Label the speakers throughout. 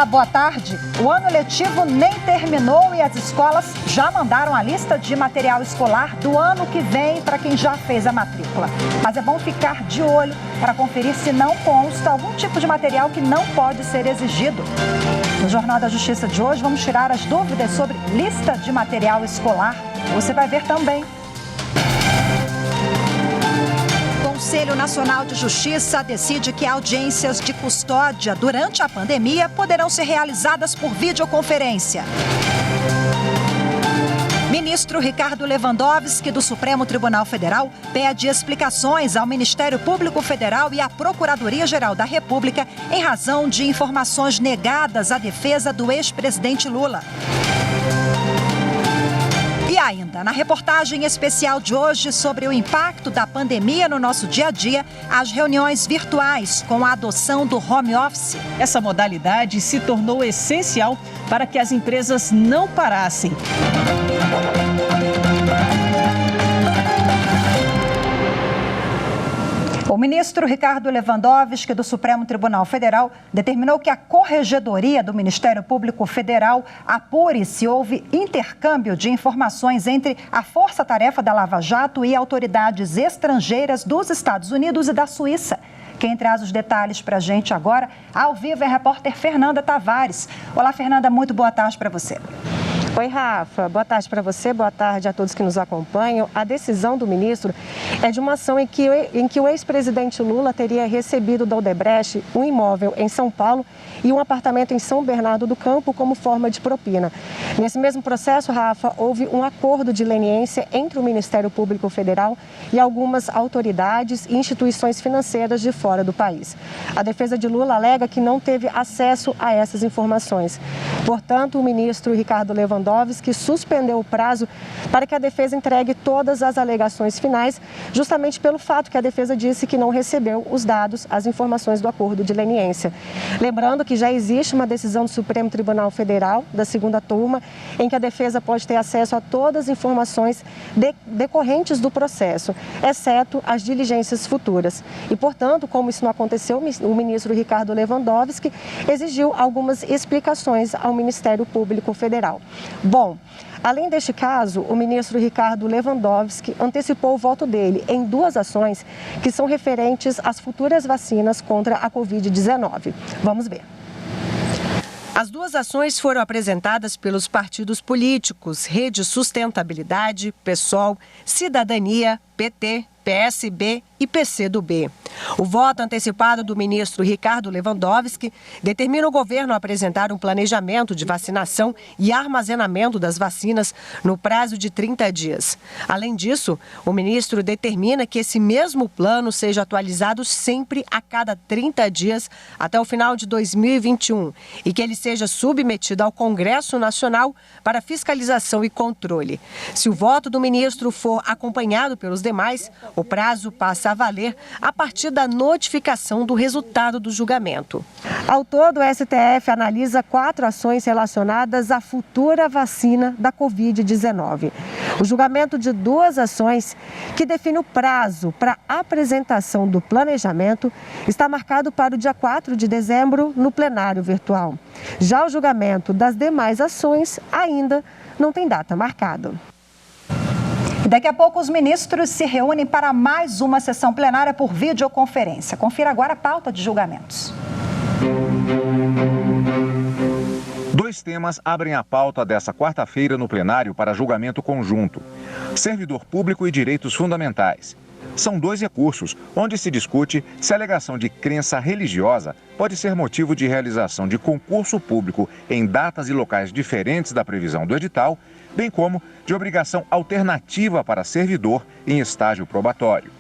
Speaker 1: boa tarde. O ano letivo nem terminou e as escolas já mandaram a lista de material escolar do ano que vem para quem já fez a matrícula. Mas é bom ficar de olho para conferir se não consta algum tipo de material que não pode ser exigido. No Jornal da Justiça de hoje, vamos tirar as dúvidas sobre lista de material escolar. Você vai ver também. O Conselho Nacional de Justiça decide que audiências de custódia durante a pandemia poderão ser realizadas por videoconferência. Ministro Ricardo Lewandowski, do Supremo Tribunal Federal, pede explicações ao Ministério Público Federal e à Procuradoria-Geral da República em razão de informações negadas à defesa do ex-presidente Lula. E ainda, na reportagem especial de hoje sobre o impacto da pandemia no nosso dia a dia, as reuniões virtuais com a adoção do home office.
Speaker 2: Essa modalidade se tornou essencial para que as empresas não parassem.
Speaker 1: O ministro Ricardo Lewandowski, do Supremo Tribunal Federal, determinou que a Corregedoria do Ministério Público Federal apure se houve intercâmbio de informações entre a Força-Tarefa da Lava Jato e autoridades estrangeiras dos Estados Unidos e da Suíça. Quem traz os detalhes para a gente agora, ao vivo, é a repórter Fernanda Tavares. Olá, Fernanda, muito boa tarde para você.
Speaker 3: Oi, Rafa. Boa tarde para você, boa tarde a todos que nos acompanham. A decisão do ministro é de uma ação em que o ex-presidente Lula teria recebido da Odebrecht um imóvel em São Paulo e um apartamento em São Bernardo do Campo como forma de propina. Nesse mesmo processo, Rafa, houve um acordo de leniência entre o Ministério Público Federal e algumas autoridades e instituições financeiras de fora do país. A defesa de Lula alega que não teve acesso a essas informações. Portanto, o ministro Ricardo Lewandowski suspendeu o prazo para que a defesa entregue todas as alegações finais, justamente pelo fato que a defesa disse que não recebeu os dados, as informações do acordo de leniência. Lembrando que já existe uma decisão do Supremo Tribunal Federal, da segunda turma, em que a defesa pode ter acesso a todas as informações decorrentes do processo, exceto as diligências futuras. E, portanto, como isso não aconteceu, o ministro Ricardo Lewandowski exigiu algumas explicações ao Ministério Público Federal. Bom, além deste caso, o ministro Ricardo Lewandowski antecipou o voto dele em duas ações que são referentes às futuras vacinas contra a Covid-19. Vamos ver.
Speaker 4: As duas ações foram apresentadas pelos partidos políticos Rede Sustentabilidade, PSOL, Cidadania, PT, PSB e PCdoB. O voto antecipado do ministro Ricardo Lewandowski determina o governo a apresentar um planejamento de vacinação e armazenamento das vacinas no prazo de 30 dias. Além disso, o ministro determina que esse mesmo plano seja atualizado sempre a cada 30 dias até o final de 2021 e que ele seja submetido ao Congresso Nacional para fiscalização e controle. Se o voto do ministro for acompanhado pelos demais, o prazo passa a valer a partir da notificação do resultado do julgamento.
Speaker 3: Ao todo, o STF analisa 4 ações relacionadas à futura vacina da Covid-19. O julgamento de 2 ações, que define o prazo para a apresentação do planejamento, está marcado para o dia 4 de dezembro no plenário virtual. Já o julgamento das demais ações ainda não tem data marcada.
Speaker 1: E daqui a pouco os ministros se reúnem para mais uma sessão plenária por videoconferência. Confira agora a pauta de julgamentos.
Speaker 5: 2 temas abrem a pauta dessa quarta-feira no plenário para julgamento conjunto: servidor público e direitos fundamentais. São 2 recursos onde se discute se a alegação de crença religiosa pode ser motivo de realização de concurso público em datas e locais diferentes da previsão do edital, bem como de obrigação alternativa para servidor em estágio probatório.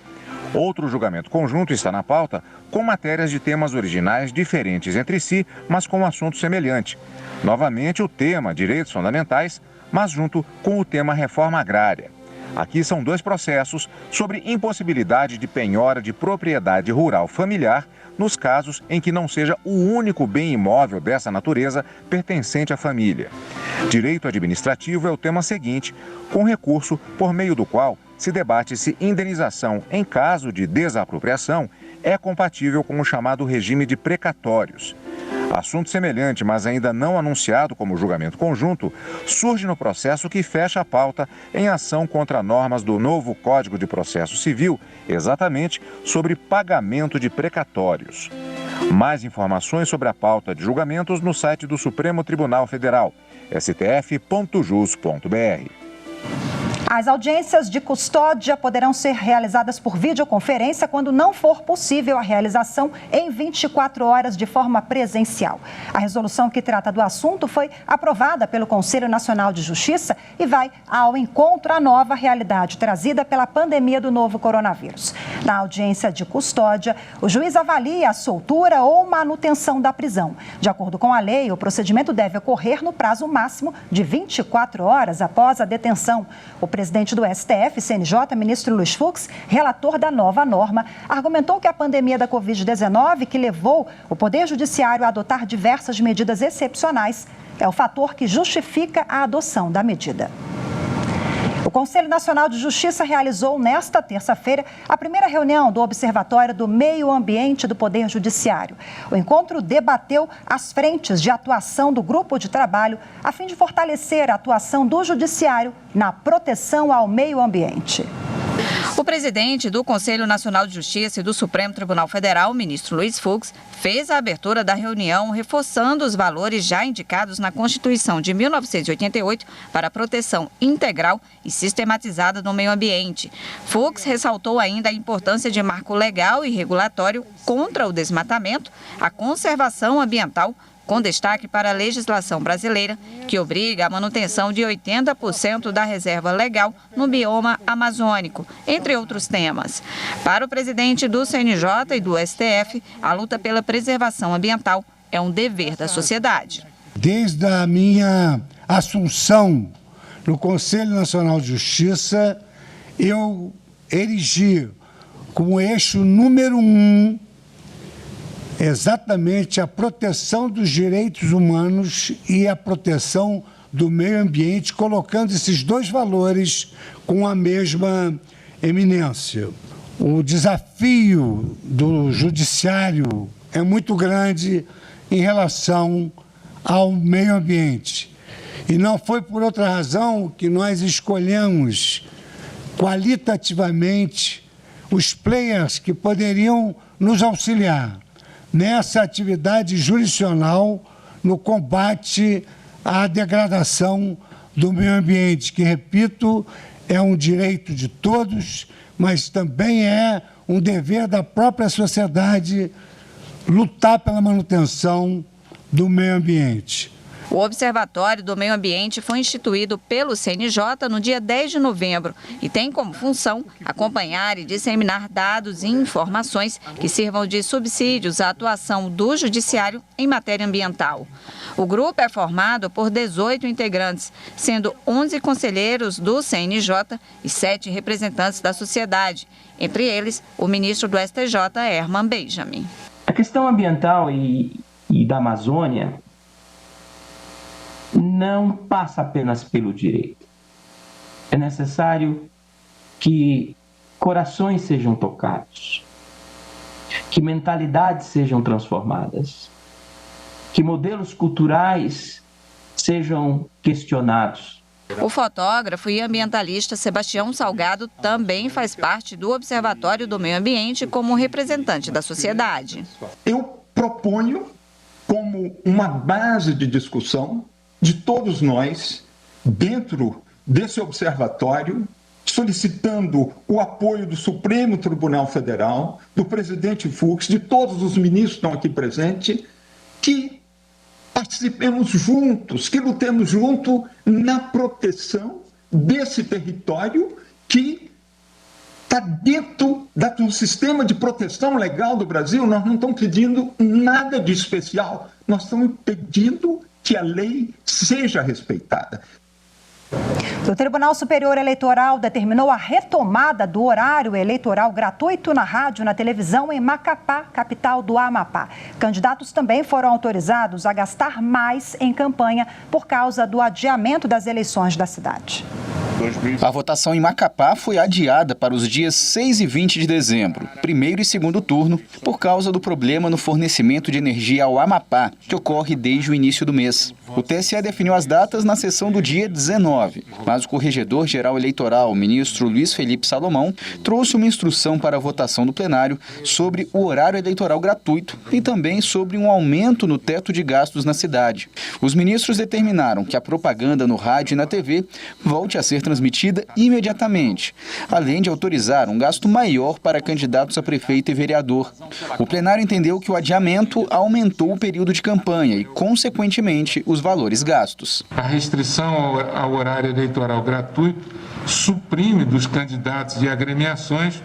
Speaker 5: Outro julgamento conjunto está na pauta com matérias de temas originais diferentes entre si, mas com um assunto semelhante. Novamente o tema direitos fundamentais, mas junto com o tema reforma agrária. Aqui são 2 processos sobre impossibilidade de penhora de propriedade rural familiar nos casos em que não seja o único bem imóvel dessa natureza pertencente à família. Direito administrativo é o tema seguinte, com recurso por meio do qual se debate se indenização em caso de desapropriação é compatível com o chamado regime de precatórios. Assunto semelhante, mas ainda não anunciado como julgamento conjunto, surge no processo que fecha a pauta em ação contra normas do novo Código de Processo Civil, exatamente sobre pagamento de precatórios. Mais informações sobre a pauta de julgamentos no site do Supremo Tribunal Federal, stf.jus.br.
Speaker 1: As audiências de custódia poderão ser realizadas por videoconferência quando não for possível a realização em 24 horas de forma presencial. A resolução que trata do assunto foi aprovada pelo Conselho Nacional de Justiça e vai ao encontro à nova realidade trazida pela pandemia do novo coronavírus. Na audiência de custódia, o juiz avalia a soltura ou manutenção da prisão. De acordo com a lei, o procedimento deve ocorrer no prazo máximo de 24 horas após a detenção. O presidente do STF, CNJ, ministro Luiz Fux, relator da nova norma, argumentou que a pandemia da Covid-19, que levou o Poder Judiciário a adotar diversas medidas excepcionais, é o fator que justifica a adoção da medida. O Conselho Nacional de Justiça realizou nesta terça-feira a primeira reunião do Observatório do Meio Ambiente do Poder Judiciário. O encontro debateu as frentes de atuação do grupo de trabalho a fim de fortalecer a atuação do Judiciário na proteção ao meio ambiente.
Speaker 6: O presidente do Conselho Nacional de Justiça e do Supremo Tribunal Federal, ministro Luiz Fux, fez a abertura da reunião reforçando os valores já indicados na Constituição de 1988 para a proteção integral e sistematizada do meio ambiente. Fux ressaltou ainda a importância de marco legal e regulatório contra o desmatamento, a conservação ambiental, com destaque para a legislação brasileira, que obriga a manutenção de 80% da reserva legal no bioma amazônico, entre outros temas. Para o presidente do CNJ e do STF, a luta pela preservação ambiental é um dever da sociedade.
Speaker 7: Desde a minha assunção no Conselho Nacional de Justiça, eu erigi como eixo número 1 exatamente a proteção dos direitos humanos e a proteção do meio ambiente, colocando esses dois valores com a mesma eminência. O desafio do judiciário é muito grande em relação ao meio ambiente. E não foi por outra razão que nós escolhemos qualitativamente os players que poderiam nos auxiliar nessa atividade jurisdicional no combate à degradação do meio ambiente, que, repito, é um direito de todos, mas também é um dever da própria sociedade lutar pela manutenção do meio ambiente.
Speaker 6: O Observatório do Meio Ambiente foi instituído pelo CNJ no dia 10 de novembro e tem como função acompanhar e disseminar dados e informações que sirvam de subsídios à atuação do Judiciário em matéria ambiental. O grupo é formado por 18 integrantes, sendo 11 conselheiros do CNJ e 7 representantes da sociedade, entre eles o ministro do STJ, Herman Benjamin.
Speaker 8: A questão ambiental e da Amazônia não passa apenas pelo direito. É necessário que corações sejam tocados, que mentalidades sejam transformadas, que modelos culturais sejam questionados.
Speaker 6: O fotógrafo e ambientalista Sebastião Salgado também faz parte do Observatório do Meio Ambiente como representante da sociedade.
Speaker 9: Eu proponho como uma base de discussão de todos nós, dentro desse observatório, solicitando o apoio do Supremo Tribunal Federal, do presidente Fux, de todos os ministros que estão aqui presentes, que participemos juntos, que lutemos junto na proteção desse território que está dentro do sistema de proteção legal do Brasil. Nós não estamos pedindo nada de especial, nós estamos pedindo que a lei seja respeitada.
Speaker 1: O Tribunal Superior Eleitoral determinou a retomada do horário eleitoral gratuito na rádio e na televisão em Macapá, capital do Amapá. Candidatos também foram autorizados a gastar mais em campanha por causa do adiamento das eleições da cidade.
Speaker 10: A votação em Macapá foi adiada para os dias 6 e 20 de dezembro, primeiro e segundo turno, por causa do problema no fornecimento de energia ao Amapá, que ocorre desde o início do mês. O TSE definiu as datas na sessão do dia 19, mas o Corregedor-Geral Eleitoral, o ministro Luiz Felipe Salomão, trouxe uma instrução para a votação do plenário sobre o horário eleitoral gratuito e também sobre um aumento no teto de gastos na cidade. Os ministros determinaram que a propaganda no rádio e na TV volte a ser transmitida imediatamente, além de autorizar um gasto maior para candidatos a prefeito e vereador. O plenário entendeu que o adiamento aumentou o período de campanha e, consequentemente, os valores gastos.
Speaker 11: A restrição ao horário eleitoral gratuito suprime dos candidatos e agremiações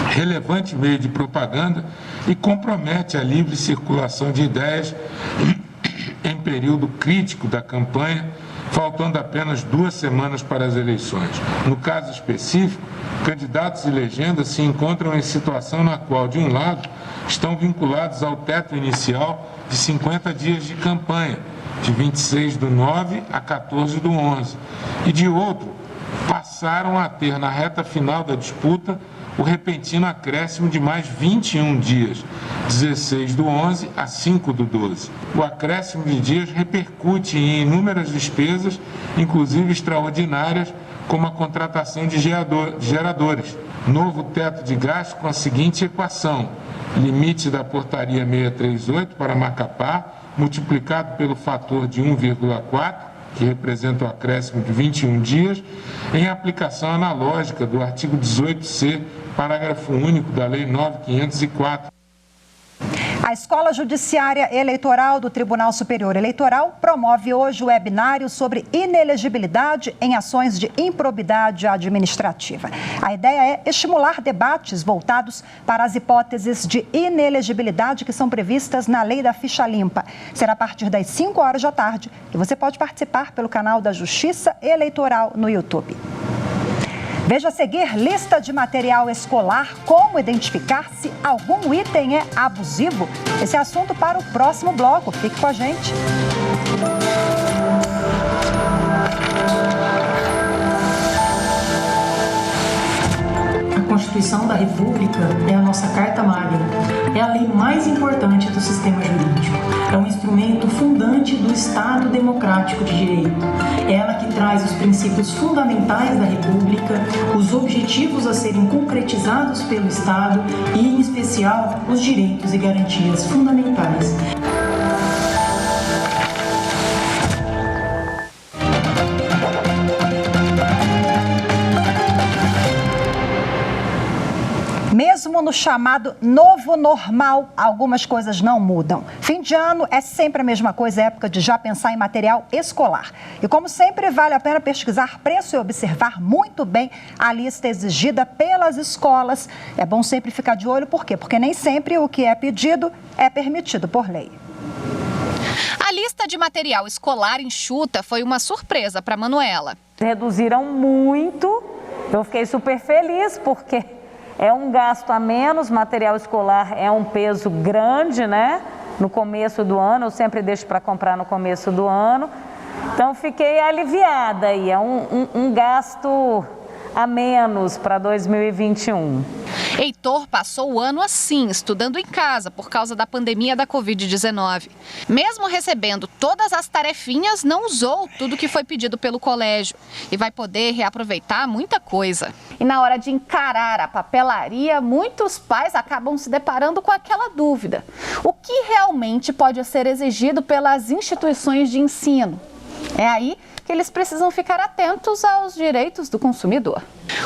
Speaker 11: relevante meio de propaganda e compromete a livre circulação de ideias em período crítico da campanha, faltando apenas 2 semanas para as eleições. No caso específico, candidatos e legendas se encontram em situação na qual, de um lado, estão vinculados ao teto inicial de 50 dias de campanha, de 26/9 a 14/11, e de outro, passaram a ter na reta final da disputa o repentino acréscimo de mais 21 dias, 16/11 a 5/12. O acréscimo de dias repercute em inúmeras despesas, inclusive extraordinárias, como a contratação de geradores. Novo teto de gasto com a seguinte equação: limite da portaria 638 para Macapá, multiplicado pelo fator de 1,4, que representa o acréscimo de 21 dias, em aplicação analógica do artigo 18C, parágrafo único da Lei 9.504.
Speaker 1: A Escola Judiciária Eleitoral do Tribunal Superior Eleitoral promove hoje o webinário sobre inelegibilidade em ações de improbidade administrativa. A ideia é estimular debates voltados para as hipóteses de inelegibilidade que são previstas na Lei da Ficha Limpa. Será a partir das 5 horas da tarde e você pode participar pelo canal da Justiça Eleitoral no YouTube. Veja a seguir lista de material escolar, como identificar se algum item é abusivo. Esse é assunto para o próximo bloco. Fique com a gente.
Speaker 12: A Constituição da República é a nossa Carta Magna. É a lei mais importante do sistema jurídico. É um instrumento fundante do Estado democrático de direito. É ela que traz os princípios fundamentais da República, os objetivos a serem concretizados pelo Estado e, em especial, os direitos e garantias fundamentais.
Speaker 1: Mesmo no chamado novo normal, algumas coisas não mudam. Fim de ano é sempre a mesma coisa, é época de já pensar em material escolar. E como sempre, vale a pena pesquisar preço e observar muito bem a lista exigida pelas escolas. É bom sempre ficar de olho, por quê? Porque nem sempre o que é pedido é permitido por lei.
Speaker 13: A lista de material escolar enxuta foi uma surpresa para Manuela.
Speaker 14: Reduziram muito, eu fiquei super feliz porque é um gasto a menos, material escolar é um peso grande, né? No começo do ano, eu sempre deixo para comprar no começo do ano. Então, fiquei aliviada e é um gasto a menos para 2021.
Speaker 13: Heitor passou o ano assim, estudando em casa por causa da pandemia da Covid-19. Mesmo recebendo todas as tarefinhas, não usou tudo que foi pedido pelo colégio e vai poder reaproveitar muita coisa. E na hora de encarar a papelaria, muitos pais acabam se deparando com aquela dúvida: o que realmente pode ser exigido pelas instituições de ensino? É aí que eles precisam ficar atentos aos direitos do consumidor.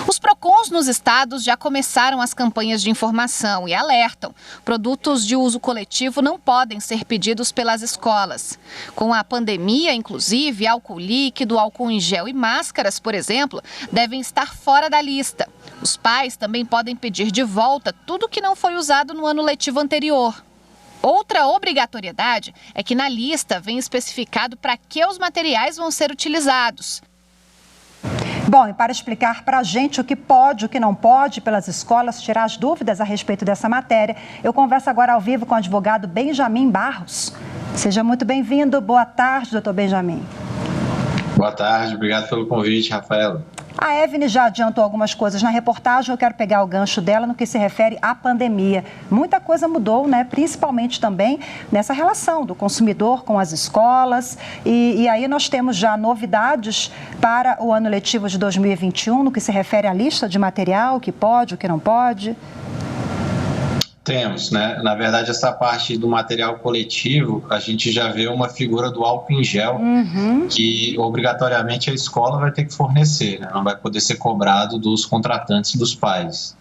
Speaker 13: Os PROCONs nos estados já começaram as campanhas de informação e alertam: produtos de uso coletivo não podem ser pedidos pelas escolas. Com a pandemia, inclusive, álcool líquido, álcool em gel e máscaras, por exemplo, devem estar fora da lista. Os pais também podem pedir de volta tudo que não foi usado no ano letivo anterior. Outra obrigatoriedade é que na lista vem especificado para que os materiais vão ser utilizados.
Speaker 1: Bom, e para explicar para a gente o que pode, o que não pode pelas escolas, tirar as dúvidas a respeito dessa matéria, eu converso agora ao vivo com o advogado Benjamin Barros. Seja muito bem-vindo. Boa tarde, doutor Benjamin.
Speaker 15: Boa tarde, obrigado pelo convite, Rafaela.
Speaker 1: A Evne já adiantou algumas coisas na reportagem, eu quero pegar o gancho dela no que se refere à pandemia. Muita coisa mudou, né? Principalmente também nessa relação do consumidor com as escolas. E aí nós temos já novidades para o ano letivo de 2021, no que se refere à lista de material, o que pode, o que não pode.
Speaker 15: Temos, né? Na verdade, essa parte do material coletivo, a gente já vê uma figura do álcool em gel, que obrigatoriamente a escola vai ter que fornecer, né? Não vai poder ser cobrado dos contratantes dos pais.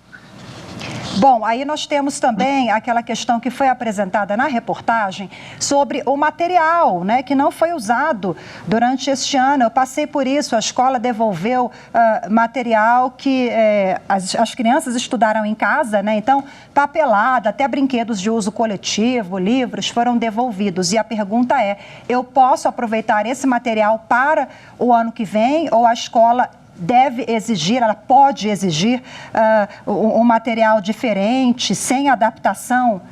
Speaker 1: Bom, aí nós temos também aquela questão que foi apresentada na reportagem sobre o material, né, que não foi usado durante este ano. Eu passei por isso, a escola devolveu material que as crianças estudaram em casa, né, então papelada, até brinquedos de uso coletivo, livros foram devolvidos. E a pergunta é, eu posso aproveitar esse material para o ano que vem ou a escola deve exigir, ela pode exigir um material diferente, sem adaptação?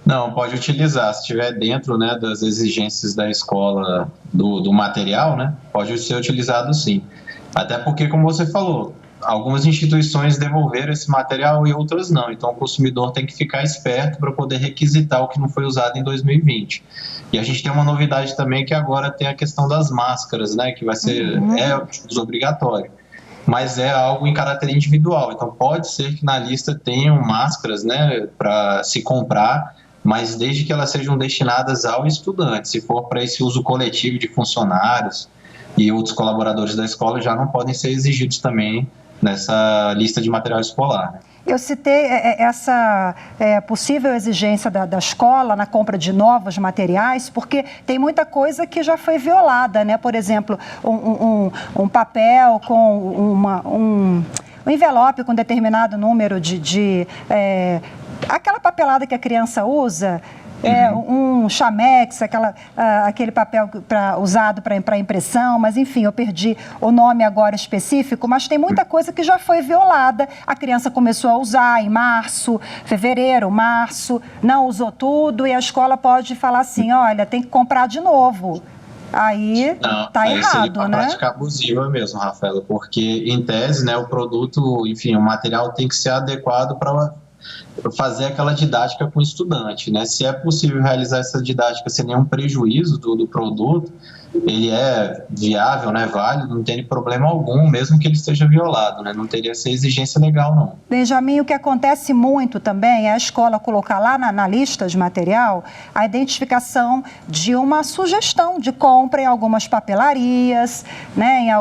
Speaker 15: Não, pode utilizar, se estiver dentro, né, das exigências da escola, do material, né, pode ser utilizado sim. Até porque, como você falou, algumas instituições devolveram esse material e outras não. Então, o consumidor tem que ficar esperto para poder requisitar o que não foi usado em 2020. E a gente tem uma novidade também que agora tem a questão das máscaras, né? Que vai ser uso obrigatório. Mas é algo em caráter individual. Então, pode ser que na lista tenham máscaras, né? Para se comprar, mas desde que elas sejam destinadas ao estudante. Se for para esse uso coletivo de funcionários e outros colaboradores da escola, já não podem ser exigidos também nessa lista de material escolar, né?
Speaker 1: Eu citei essa possível exigência da escola na compra de novos materiais, porque tem muita coisa que já foi violada, né? Por exemplo, um papel com um envelope com determinado número aquela papelada que a criança usa. Um chamex, aquele papel usado para impressão, mas enfim, eu perdi o nome agora específico, mas tem muita coisa que já foi violada. A criança começou a usar em março, fevereiro, março, não usou tudo e a escola pode falar assim, olha, tem que comprar de novo. Aí tá errado, né? É uma
Speaker 15: prática abusiva mesmo, Rafaela, porque em tese, né, o produto, enfim, o material tem que ser adequado para fazer aquela didática com o estudante, né? Se é possível realizar essa didática sem nenhum prejuízo do produto, ele é viável, né, válido, não tem problema algum, mesmo que ele esteja violado, né? Não teria essa exigência legal, não.
Speaker 1: Benjamin, o que acontece muito também é a escola colocar lá na lista de material a identificação de uma sugestão de compra em algumas papelarias, né, em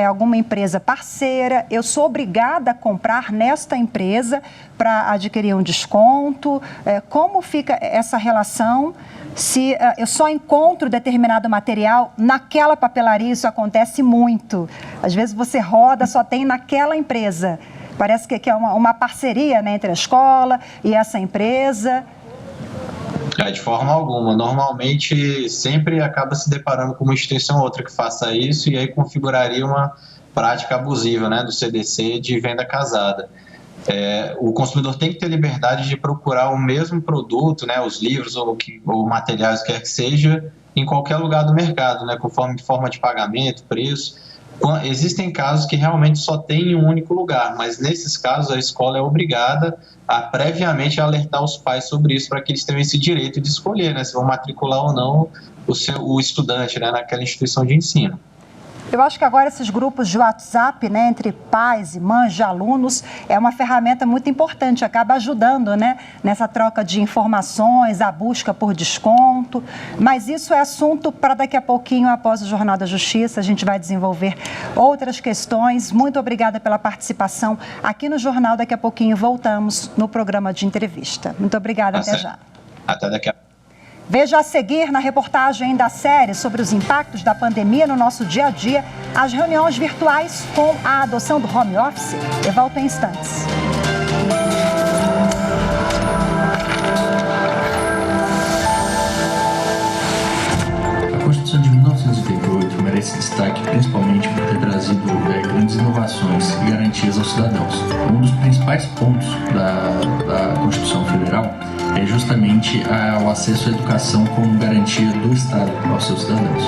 Speaker 1: alguma empresa parceira. Eu sou obrigada a comprar nesta empresa para adquirir um desconto. Como fica essa relação? Se eu só encontro determinado material naquela papelaria, isso acontece muito. Às vezes você roda, só tem naquela empresa. Parece que é uma parceria, né, entre a escola e essa empresa.
Speaker 15: De forma alguma. Normalmente, sempre acaba se deparando com uma instituição ou outra que faça isso e aí configuraria uma prática abusiva, né, do CDC de venda casada. O consumidor tem que ter liberdade de procurar o mesmo produto, né, os livros ou materiais, quer que seja, em qualquer lugar do mercado, né, conforme forma de pagamento, preço. Existem casos que realmente só tem em um único lugar, mas nesses casos a escola é obrigada a previamente alertar os pais sobre isso, para que eles tenham esse direito de escolher, né, se vão matricular ou não o estudante, né, naquela instituição de ensino.
Speaker 1: Eu acho que agora esses grupos de WhatsApp, né, entre pais e mães de alunos, é uma ferramenta muito importante, acaba ajudando, né, nessa troca de informações, a busca por desconto. Mas isso é assunto para daqui a pouquinho, após o Jornal da Justiça, a gente vai desenvolver outras questões. Muito obrigada pela participação aqui no Jornal. Daqui a pouquinho voltamos no programa de entrevista. Muito obrigada, até já.
Speaker 15: Até daqui a pouco.
Speaker 1: Veja a seguir na reportagem da série sobre os impactos da pandemia no nosso dia a dia, as reuniões virtuais com a adoção do home office. Eu volto em instantes.
Speaker 16: A Constituição de 1988 merece destaque principalmente por ter trazido grandes inovações e garantias aos cidadãos. Um dos principais pontos da Constituição Federal é justamente o acesso à educação como garantia do Estado aos seus cidadãos.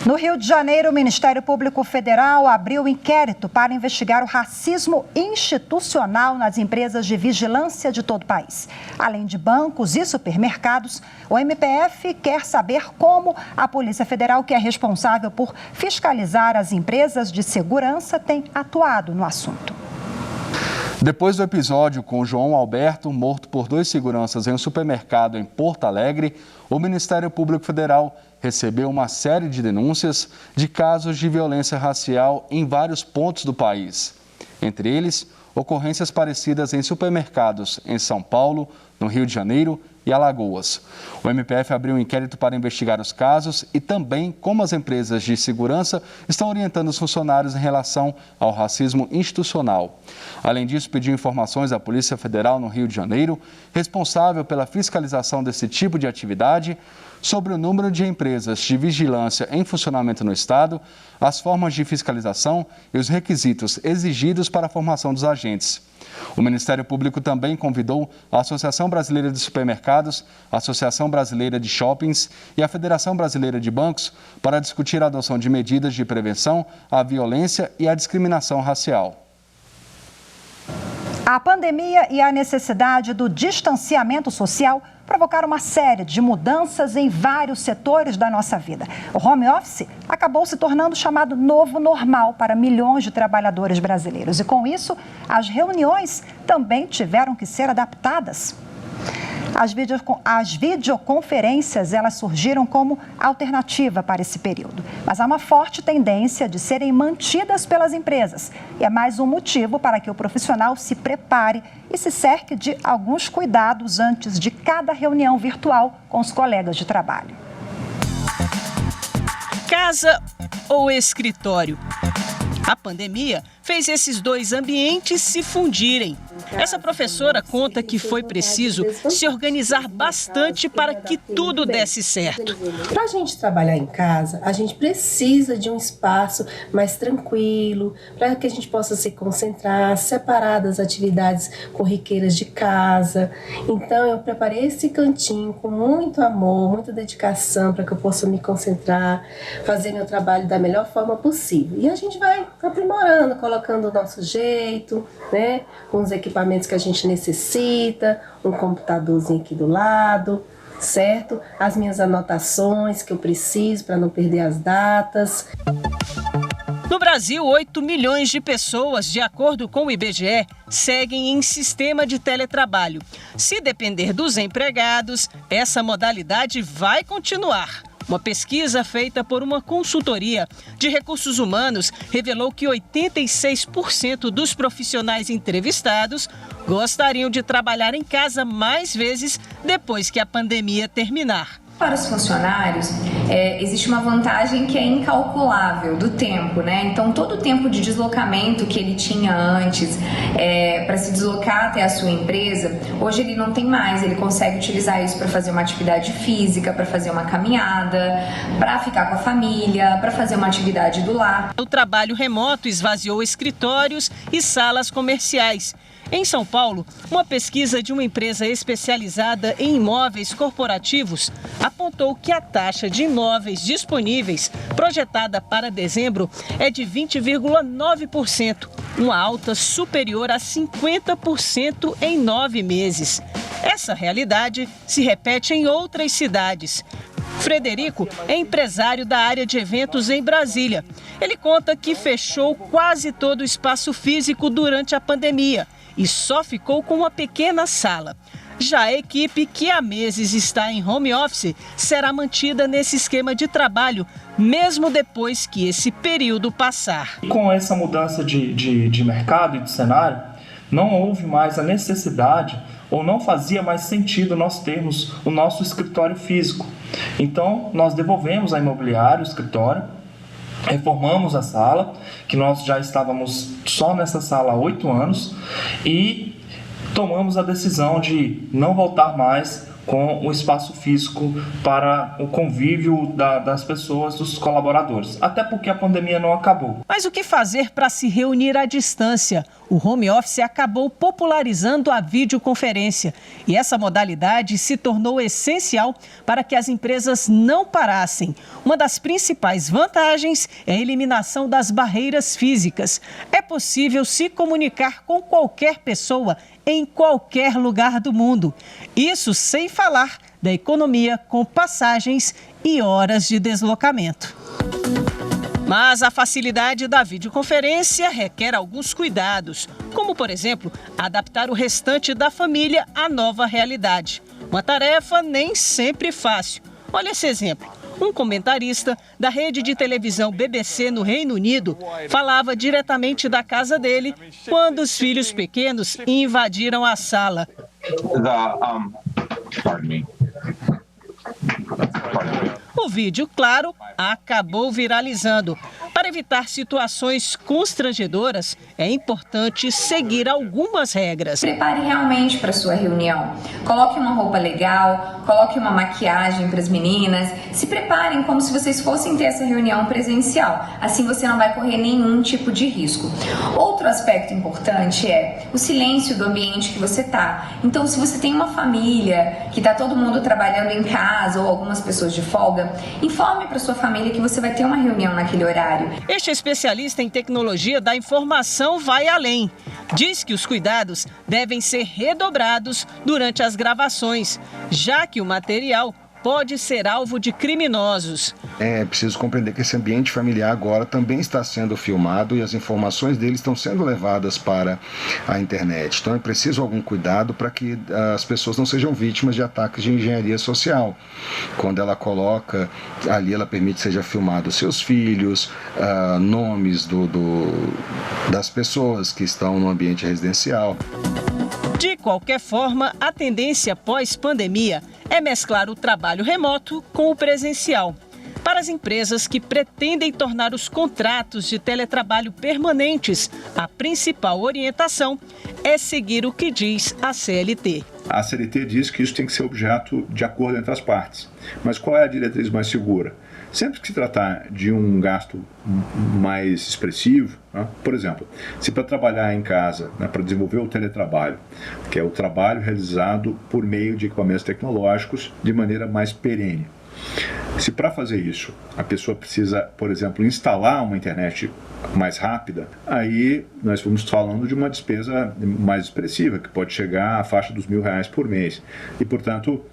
Speaker 1: No Rio de Janeiro, o Ministério Público Federal abriu inquérito para investigar o racismo institucional nas empresas de vigilância de todo o país. Além de bancos e supermercados, o MPF quer saber como a Polícia Federal, que é responsável por fiscalizar as empresas de segurança, tem atuado no assunto.
Speaker 17: Depois do episódio com João Alberto, morto por 2 seguranças em um supermercado em Porto Alegre, o Ministério Público Federal recebeu uma série de denúncias de casos de violência racial em vários pontos do país. Entre eles, ocorrências parecidas em supermercados em São Paulo, no Rio de Janeiro e Alagoas. O MPF abriu um inquérito para investigar os casos e também como as empresas de segurança estão orientando os funcionários em relação ao racismo institucional. Além disso, pediu informações à Polícia Federal no Rio de Janeiro, responsável pela fiscalização desse tipo de atividade, sobre o número de empresas de vigilância em funcionamento no Estado, as formas de fiscalização e os requisitos exigidos para a formação dos agentes. O Ministério Público também convidou a Associação Brasileira de Supermercados, a Associação Brasileira de Shoppings e a Federação Brasileira de Bancos para discutir a adoção de medidas de prevenção à violência e à discriminação racial.
Speaker 1: A pandemia e a necessidade do distanciamento social provocaram uma série de mudanças em vários setores da nossa vida. O home office acabou se tornando o chamado novo normal para milhões de trabalhadores brasileiros. E com isso, as reuniões também tiveram que ser adaptadas. As videoconferências, elas surgiram como alternativa para esse período. Mas há uma forte tendência de serem mantidas pelas empresas. E é mais um motivo para que o profissional se prepare e se cerque de alguns cuidados antes de cada reunião virtual com os colegas de trabalho.
Speaker 2: Casa ou escritório? A pandemia fez esses 2 ambientes se fundirem. Essa professora conta que foi preciso se organizar bastante para que tudo desse certo.
Speaker 18: Para a gente trabalhar em casa, a gente precisa de um espaço mais tranquilo, para que a gente possa se concentrar, separar das atividades corriqueiras de casa. Então, eu preparei esse cantinho com muito amor, muita dedicação, para que eu possa me concentrar, fazer meu trabalho da melhor forma possível. E a gente vai aprimorando, colocando o nosso jeito, né? Com os equipamentos que a gente necessita, um computadorzinho aqui do lado, certo? As minhas anotações que eu preciso para não perder as datas.
Speaker 2: No Brasil, 8 milhões de pessoas, de acordo com o IBGE, seguem em sistema de teletrabalho. Se depender dos empregados, essa modalidade vai continuar. Uma pesquisa feita por uma consultoria de recursos humanos revelou que 86% dos profissionais entrevistados gostariam de trabalhar em casa mais vezes depois que a pandemia terminar.
Speaker 19: Para os funcionários, existe uma vantagem que é incalculável do tempo, né? Então, todo o tempo de deslocamento que ele tinha antes para se deslocar até a sua empresa, hoje ele não tem mais. Ele consegue utilizar isso para fazer uma atividade física, para fazer uma caminhada, para ficar com a família, para fazer uma atividade do lar.
Speaker 2: O trabalho remoto esvaziou escritórios e salas comerciais. Em São Paulo, uma pesquisa de uma empresa especializada em imóveis corporativos apontou que a taxa de imóveis disponíveis projetada para dezembro é de 20,9%, uma alta superior a 50% em 9 meses. Essa realidade se repete em outras cidades. Frederico é empresário da área de eventos em Brasília. Ele conta que fechou quase todo o espaço físico durante a pandemia e só ficou com uma pequena sala. Já a equipe, que há meses está em home office, será mantida nesse esquema de trabalho, mesmo depois que esse período passar.
Speaker 8: Com essa mudança de mercado e de cenário, não houve mais a necessidade ou não fazia mais sentido nós termos o nosso escritório físico. Então, nós devolvemos a imobiliária, o escritório, reformamos a sala, que nós já estávamos só nessa sala há 8 anos, e tomamos a decisão de não voltar mais com o espaço físico para o convívio das pessoas, dos colaboradores, até porque a pandemia não acabou.
Speaker 2: Mas o que fazer para se reunir à distância? O home office acabou popularizando a videoconferência e essa modalidade se tornou essencial para que as empresas não parassem. Uma das principais vantagens é a eliminação das barreiras físicas. É possível se comunicar com qualquer pessoa em qualquer lugar do mundo. Isso sem falar da economia com passagens e horas de deslocamento. Mas a facilidade da videoconferência requer alguns cuidados, como, por exemplo, adaptar o restante da família à nova realidade. Uma tarefa nem sempre fácil. Olha esse exemplo. Um comentarista da rede de televisão BBC no Reino Unido falava diretamente da casa dele quando os filhos pequenos invadiram a sala. O vídeo, claro, acabou viralizando. Para evitar situações constrangedoras, é importante seguir algumas regras.
Speaker 19: Prepare realmente para a sua reunião. Coloque uma roupa legal, coloque uma maquiagem para as meninas. Se preparem como se vocês fossem ter essa reunião presencial. Assim você não vai correr nenhum tipo de risco. Outro aspecto importante é o silêncio do ambiente que você está. Então, se você tem uma família, que está todo mundo trabalhando em casa ou algumas pessoas de folga, informe para sua família que você vai ter uma reunião naquele horário.
Speaker 2: Este especialista em tecnologia da informação vai além. Diz que os cuidados devem ser redobrados durante as gravações, já que o material pode ser alvo de criminosos.
Speaker 20: É preciso compreender que esse ambiente familiar agora também está sendo filmado e as informações dele estão sendo levadas para a internet. Então é preciso algum cuidado para que as pessoas não sejam vítimas de ataques de engenharia social. Quando ela coloca ali, ela permite que seja filmado seus filhos, nomes das pessoas que estão no ambiente residencial.
Speaker 2: De qualquer forma, a tendência pós-pandemia é mesclar o trabalho remoto com o presencial. Para as empresas que pretendem tornar os contratos de teletrabalho permanentes, a principal orientação é seguir o que diz a CLT.
Speaker 21: A CLT diz que isso tem que ser objeto de acordo entre as partes. Mas qual é a diretriz mais segura? Sempre que se tratar de um gasto mais expressivo, né? Por exemplo, se para trabalhar em casa, né, para desenvolver o teletrabalho, que é o trabalho realizado por meio de equipamentos tecnológicos de maneira mais perene. Se para fazer isso a pessoa precisa, por exemplo, instalar uma internet mais rápida, aí nós vamos falando de uma despesa mais expressiva, que pode chegar à faixa dos R$1.000 por mês. E, portanto,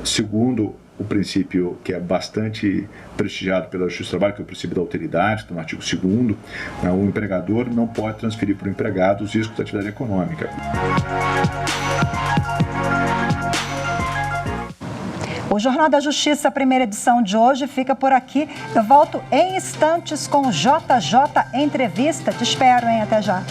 Speaker 21: segundo o princípio que é bastante prestigiado pela Justiça do Trabalho, que é o princípio da alteridade, no artigo 2º, o empregador não pode transferir para o empregado os riscos da atividade econômica.
Speaker 1: O Jornal da Justiça, primeira edição de hoje, fica por aqui. Eu volto em instantes com o JJ Entrevista. Te espero, hein? Até já.